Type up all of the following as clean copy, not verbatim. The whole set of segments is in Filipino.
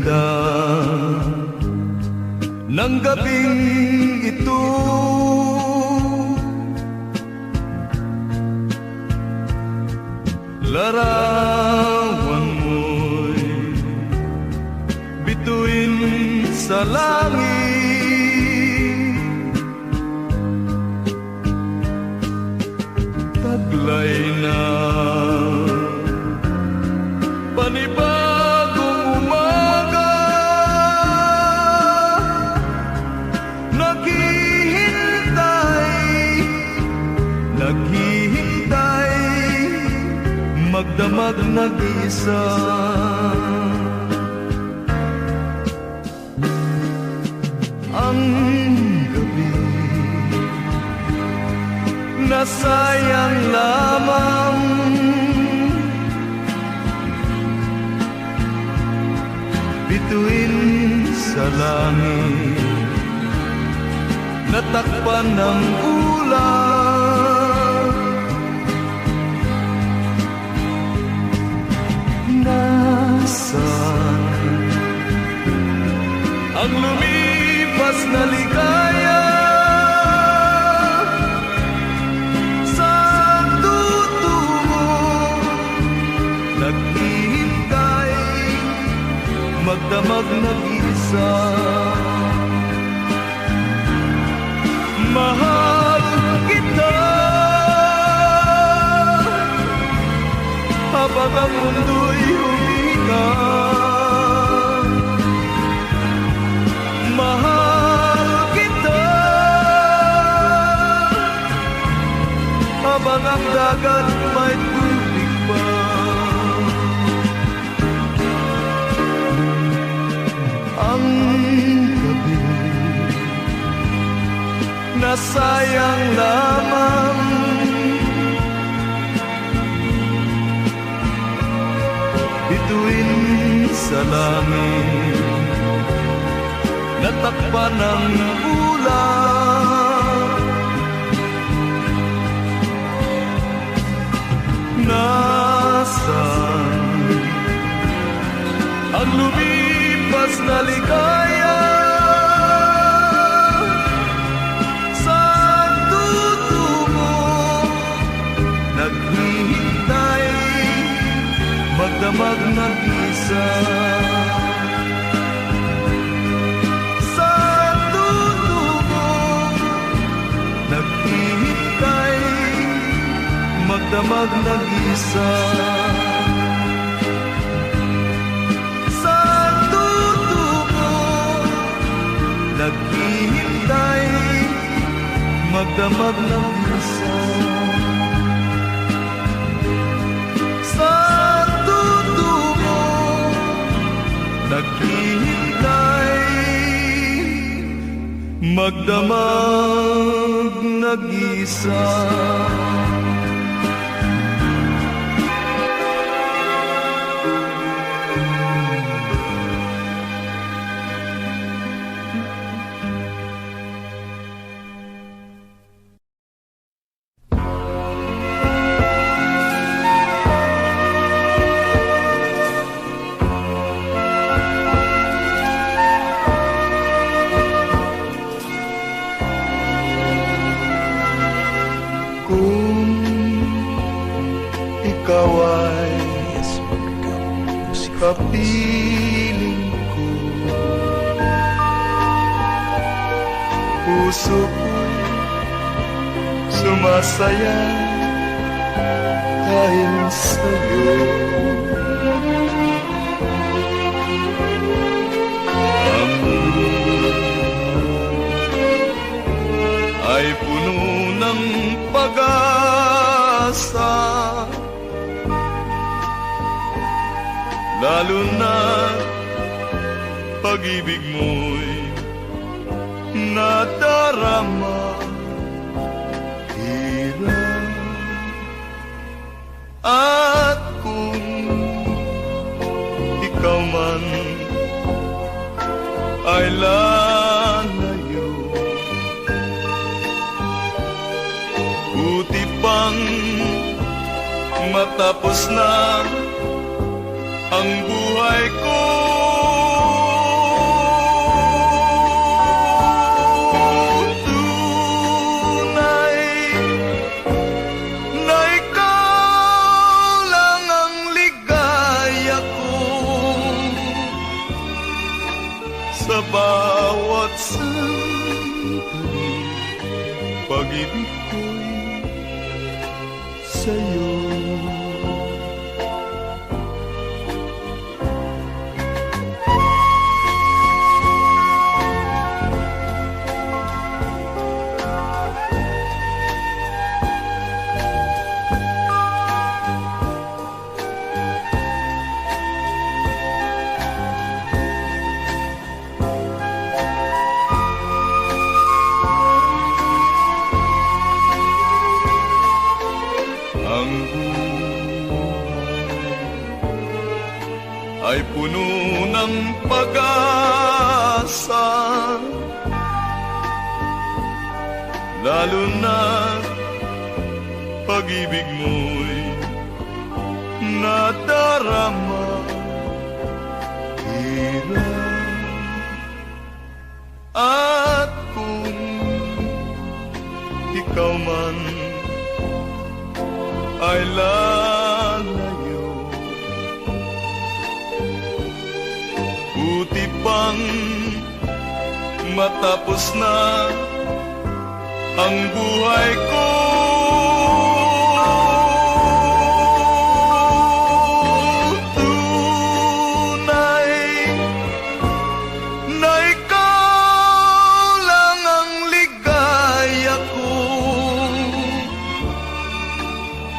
ganda ng gabing ito. Larawan mo'y bituin sa langit, taglay na panibagong umaga, naghihintay, magdamag nag-iisa. Ang gabi nasayang lamang, bituin sa langit, natakpan ng ulan. Nasaan ang lumipas na ligaya? Saan tutungo? Naghihintay, magdamag nag-iisa. Mahal kita habang ang mundo'y humihinga. Mahal kita habang ang dagat may tubig pa. Ang gabi nasayang lamang, bituin sa langit, natakpan ng ulan. Nasaan ang lumipas na ligaya? Saan tutungo? Naghihintay, magdamag nag-isa. Saan tutungo? Naghihintay, magdamag nag-isa. Saan tutungo? Naghihintay, magdamag nag-isa. Saan tutungo? Naghihintay, magdamag nag-isa. Ikaw ay kapiling ko, puso ko'y sumasaya dahil sa'yo. Ang mundo ay puno ng pag-asa, lalo na pag-ibig mo'y nadarama. Hirap at kung ikaw man ay lalayo, buti pang matapos na ang buhay ko sa bawat sandali, pag-ibig ko'y sa'yo. Ang buhay ay puno ng pag-asa, lalo na pag-ibig mo'y nadarama. Hirap at kung ikaw man ay lalayo, buti pang matapos na ang buhay ko. Tunay na ikaw lang ang ligaya ko.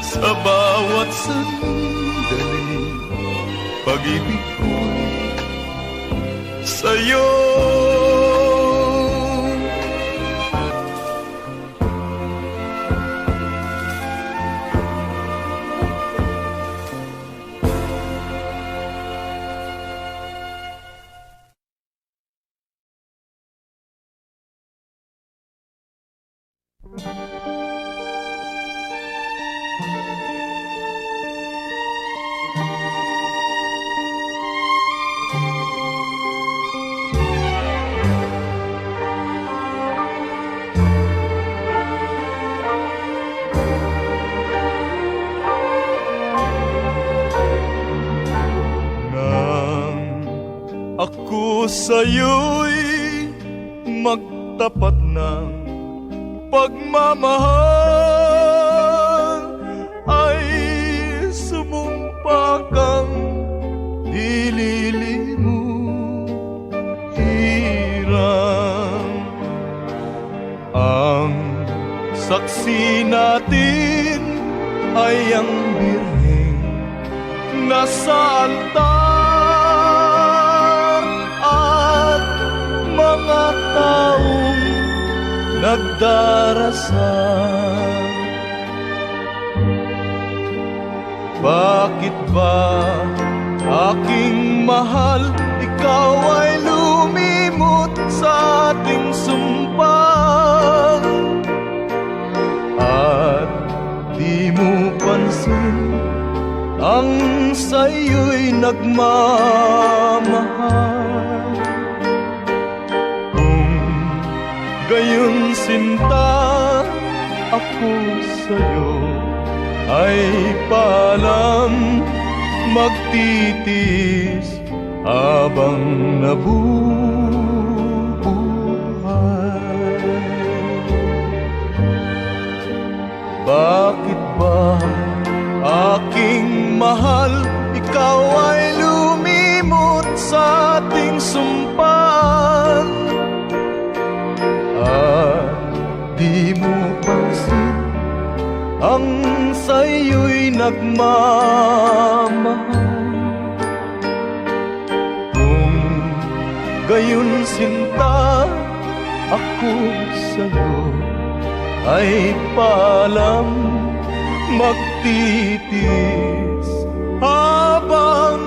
Sa bawat sandali, pag-ibig ko'y sa'yo. Ako sa'yo'y magtapat ng pagmamahal, ay sumumpa kang ililimuhiran. Ang saksi natin ay ang birheng nasa altar, at mga taong nagdarasal. Bakit ba, aking mahal, ikaw ay lumimot sa ating sumpah, at di mo pansin ang sa'yo'y nagmamahal? Kung gayon sinta ako sa'yo, ay paalam, magtitis habang nabubuhay. Bakit ba, aking mahal, ikaw ay lumimot sa ating sumpah, at di mo pansin ang sa'yo'y nagmamahal? Kung gayon sinta ako sa'yo, ay paalam, magtitis habang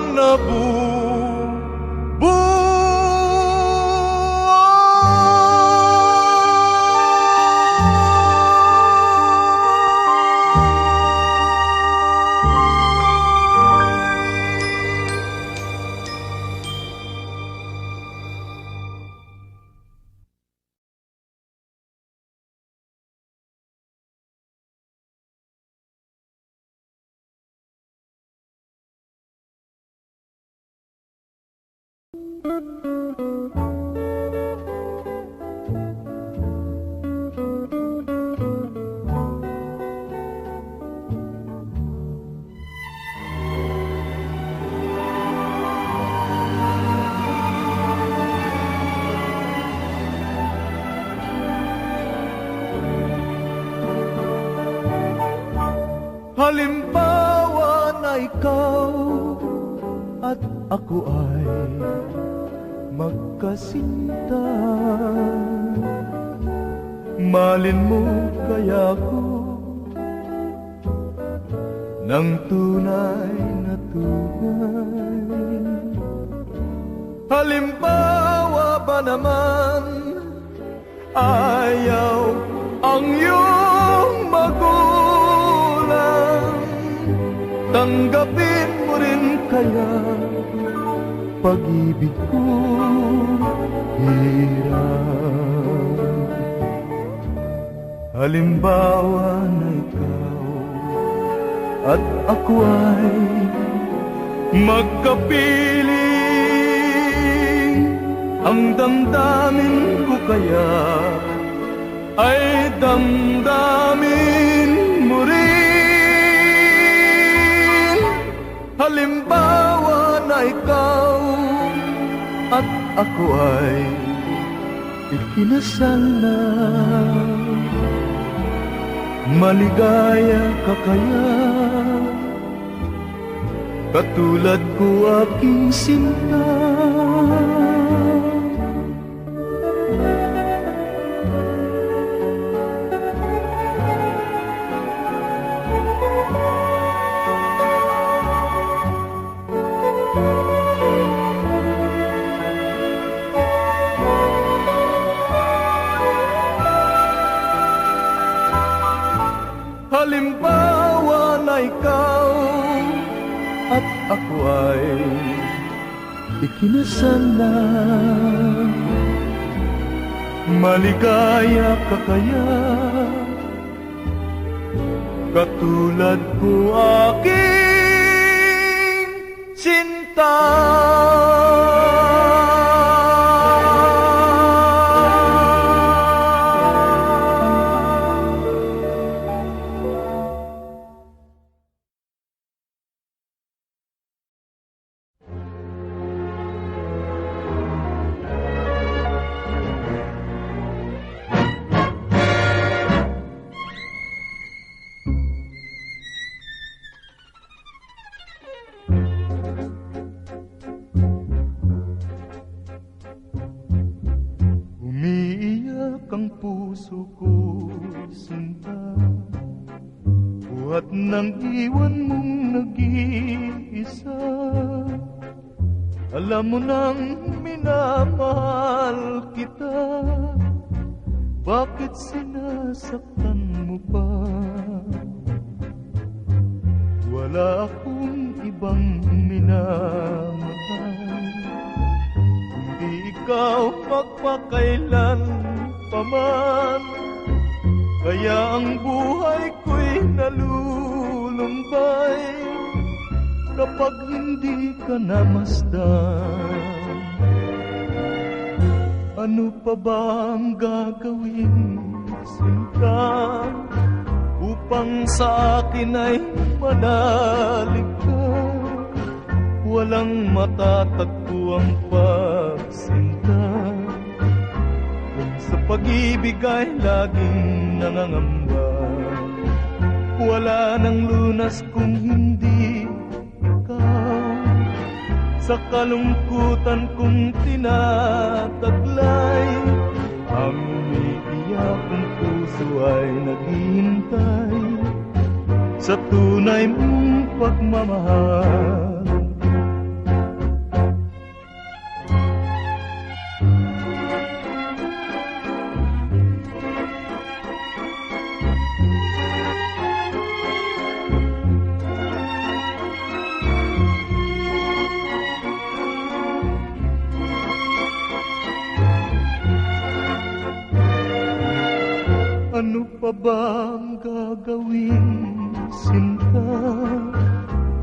Halimbawa na ikaw at ako ay magkasinta, malin mo kaya ko ng tunay na tunay. Halimbawa ba naman ayaw ang iyong magulang, tanggapin mo rin kaya pag-ibig ko hirap. Halimbawa na ikaw at ako ay magkapiling, ang damdamin ko kaya ay damdamin mo rin. Halimbawa na ikaw at ako ay ikinasal na, maligaya ka kaya katulad ko aking sinta. Halimbawa na ikaw at ako ay ikinasal na, maligaya ka kaya katulad ko aking sinta. Umiiyak ang puso ko, sinta, buhat nang iwan mong nag-iisa. Alam mo nang minamahal kita, bakit sinasaktan mo pa? Wala akong ibang minamahal, kundi ikaw magpakailan paman. Kaya ang buhay ko'y nalulumbay kapag hindi ka namasdan. Ano pa ba ang gagawin, sinta, upang sa akin ay manalig ka? Walang matatagpo ang pagsinta kung sa pag-ibig ay laging nangangamba. Wala nang lunas kung hindi ikaw, sa kalungkutan kong tinataglay. Ang umiiyak kong puso ay naghihintay sa tunay mong pagmamahal. Ano pa ba ang gagawin, sinta,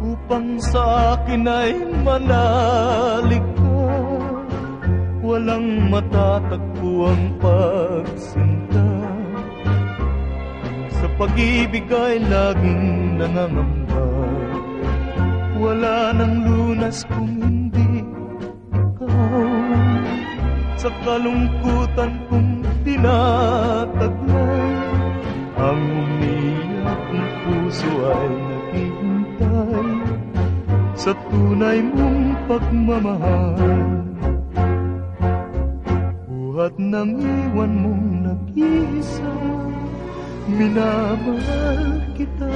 upang sa akin ay manalig ka? Walang matatagpo ang pagsinta kung sa pag-ibig ay laging nangangamba. Wala nang lunas kung hindi ikaw, sa kalungkutan kong tinataglay. Ang umiyak ng puso ay buhay sa tunay mong pagmamahal. Buhat ng iwan mong nag-iisa, minamahal kita.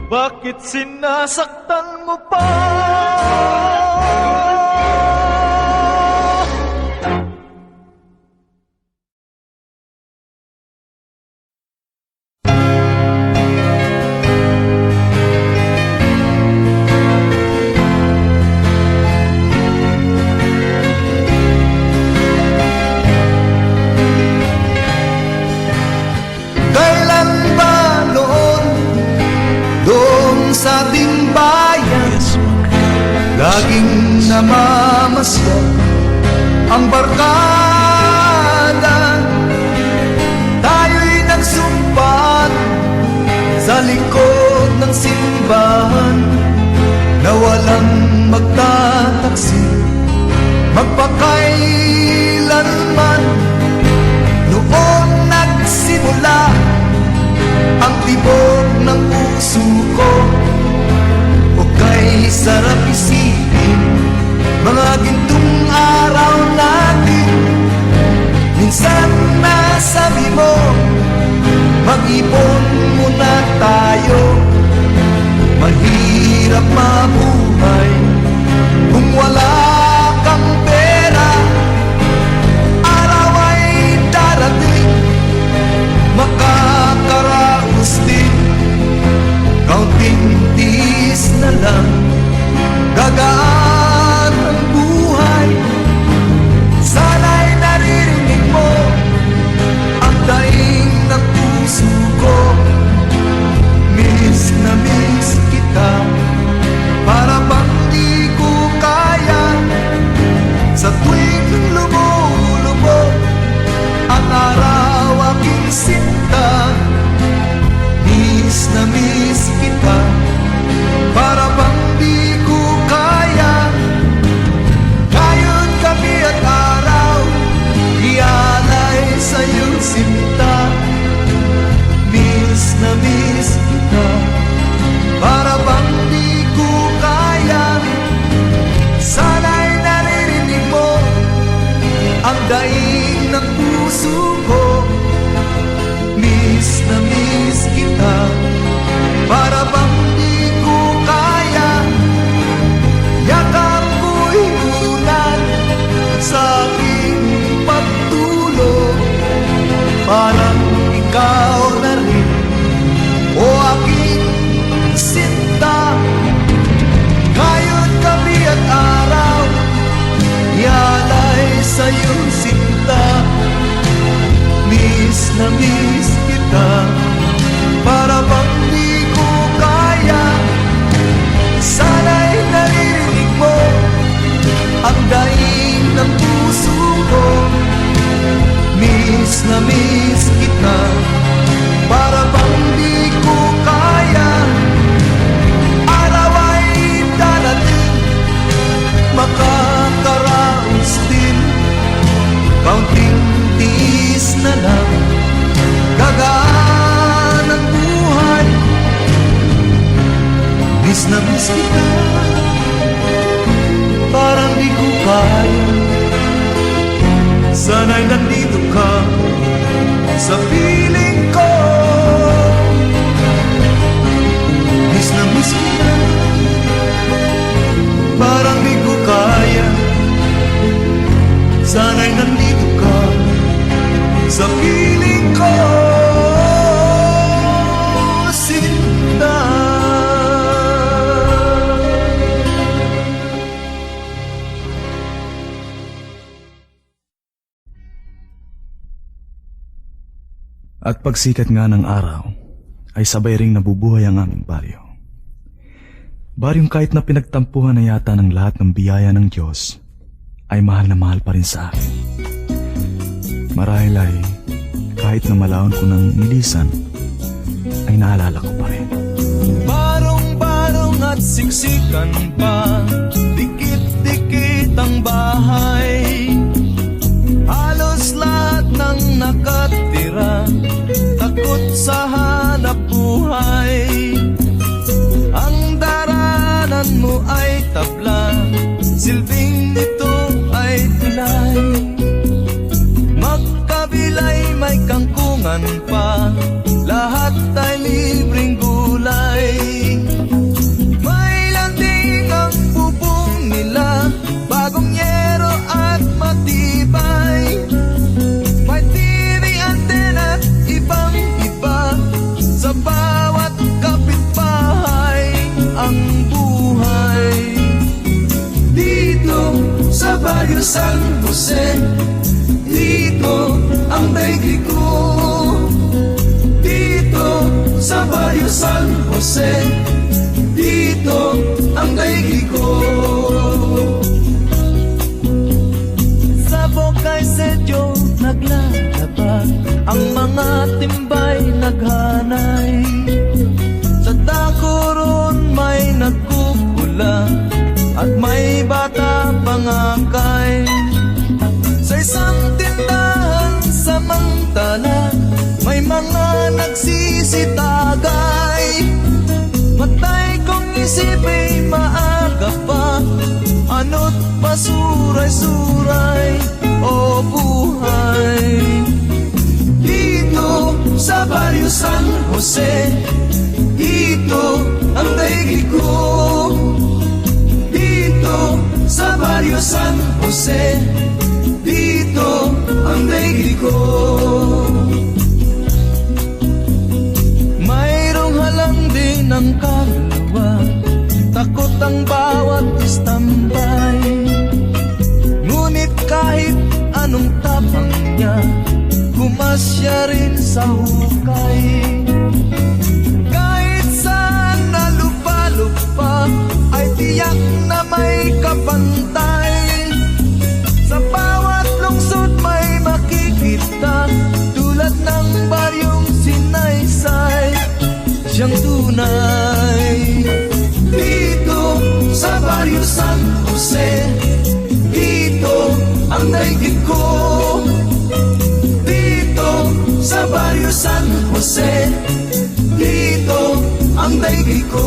Bakit sinasaktan mo pa? Sa ating bayan, laging namamasyan ang barkada. Tayo'y nagsumpat sa likod ng simbahan na walang magtataksil magpakailanman. Noon nagsimula ang tibok ng puso ko. Kay sarap isipin mga gintong araw natin. Minsan nasabi mo, mag-ipon muna tayo. Mahirap mabuhay kung wala kang pera. Araw ay darating, makakaraos din. Kaunting tiis na lang, gagaan ang buhay. Sana'y naririnig mo ang daing ng puso ko. Miss na miss kita, para bang di ko kaya. Sa tuwing lumulubog ang araw aking sinta. Miss na miss kita, para bang di ko kaya. Ngayon gabi at araw, ialay sa'yo sinta. Miss na miss kita, para bang di ko kaya. Sana'y naririnig mo ang daing ng puso ko. Miss na miss kita, para bang di ko kaya. Yakap ko'y ulan sa aking pagtulog. Parang ikaw na rin, o aking sinta. Ngayon gabi at araw, ialay sa'yo sinta. Miss na miss kita, para bang di ko kaya. Sana'y naririnig mo ang daing ng puso ko. Miss na miss kita, para bang di ko kaya. Araw ay darating, makakaraos din. Kaunting tiis na lang, gagaan ang buhay. Miss na miss kita, parang di ko kaya. Sana'y nandito ka sa piling ko. Miss na miss kita, parang di ko kaya. Sana'y nandito ka sa piling ko, sinta. At pagsikat nga ng araw, ay sabay ring nabubuhay ang aming baryo. Baryong kahit na pinagtampuhan na yata ng lahat ng biyaya ng Diyos, ay mahal na mahal pa rin sa akin. Marahil ay kahit na malaon ko ng nilisan, ay naalala ko pa rin. Barong-barong at siksikan pa, dikit-dikit ang bahay. Halos lahat ng nakatira, takot sa hanap buhay. sa Barrio San Jose, dito ang daigdig ko. Dito sa Barrio San Jose, dito ang daigdig ko. Sa Bocay Sedyo naglalaba, ang mga timbay naghanay. Sa Dacoron may nagkukula, at may bata pangakay. Sa isang tindahan samantala, may mga nagsisitagay. Matay kong isip'y maaga pa, ano't pasuray-suray o buhay. Dito sa Barrio San Jose, dito ang daigdig ko. Dito sa Barrio San Jose, dito ang daigdig ko. Mayroong halambing ng kaluluwa, takot ang bawat istambay. Ngunit kahit anong tapang niya, kumasya rin sa hukay. Kahit saan nalupa-lupa, ay tiyak na may kapantay. Sa bawat lungsod may makikita, tulad ng baryong Sinaysay, siyang tunay. Dito sa Barrio San Jose, dito ang daigdig ko. Dito sa Barrio San Jose, dito ang daigdig ko.